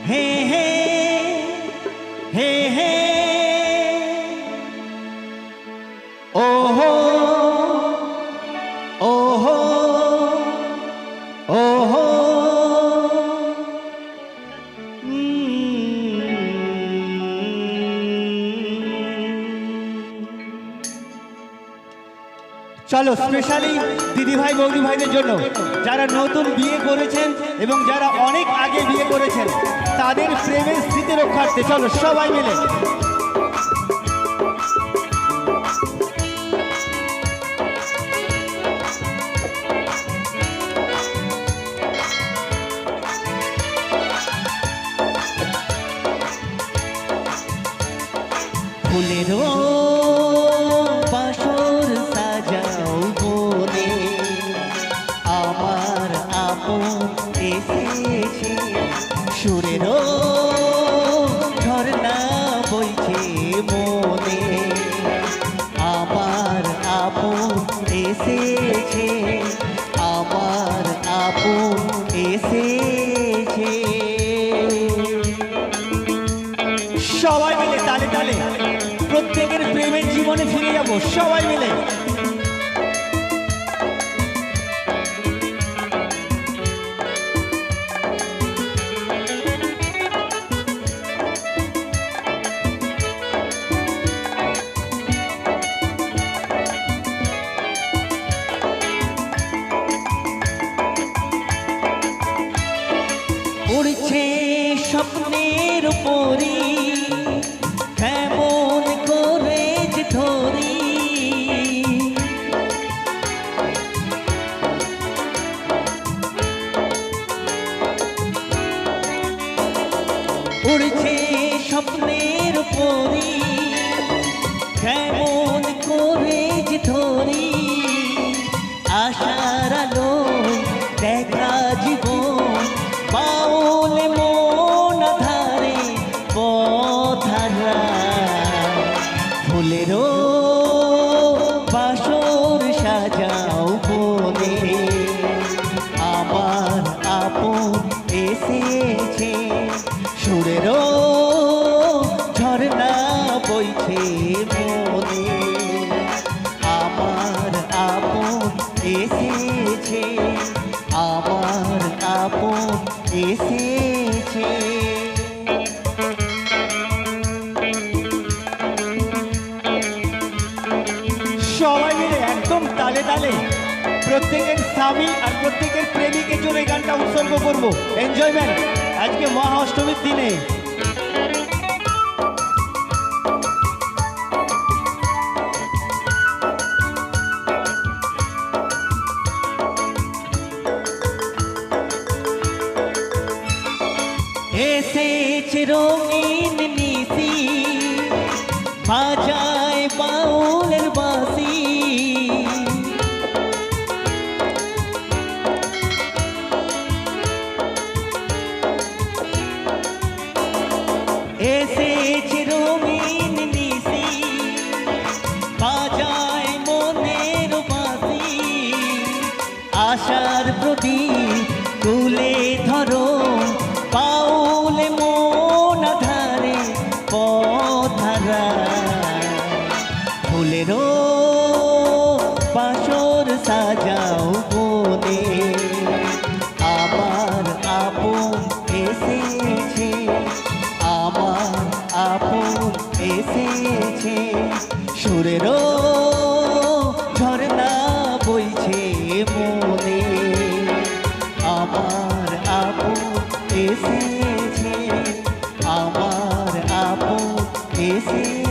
হে হে হে হে ওহো ওহো ওহো চলো স্পেশালি দিদি ভাই বৌদি ভাইদের জন্য যারা নতুন বিয়ে করেছেন এবং যারা অনেক আগে বিয়ে করেছেন তাদের প্রেমের স্মৃতি রক্ষার্থে চলো সবাই মিলে ফুলেরও বাসর সাজাও বলে আমার আপন এসেছে সুরেরও ঝর্ণা বইছে মনে আমার আপন এসেছে আমার আপন এসেছে সবাই মিলে তালে তালে প্রত্যেকের প্রেমের জীবনে ফিরে যাব সবাই মিলে উড়ছে স্বপ্নের পরি কেমন করে যে ধরি উড়ছে স্বপ্নের পরি কেমন করে যে ধরি আশার আলো দেখা জীবন বাউল মন ধারে পথারা ফুলেরও বাসর সাজাও বলে আমার আপন এসেছে সুরেরও ঝর্ণা বইছে মনে আমার আপন এসেছে আমার আপন এসেছে সবাই মিলে একদম তালে তালে প্রত্যেকের স্বামী আর প্রত্যেকের প্রেমিকের জন্য এই গানটা উৎসর্গ করবো এনজয়মেন্ট আজকে মহা অষ্টমীর দিনে এসেছে রঙিন নিশি বাজায় বাউলের বাঁশি এসেছে রঙিন নিশি বাজায় মনের বাঁশি আশার প্রদীপ তুলে ধরো বাউলে মন ধারে পথারা ফুলেরও বাসর সাজাও বলে আমার আপন এসেছে আমার আপন এসেছে সুরেরও ঝর্ণা বইছে মনে আমার আপন এসেছে আমার আপন এসেছে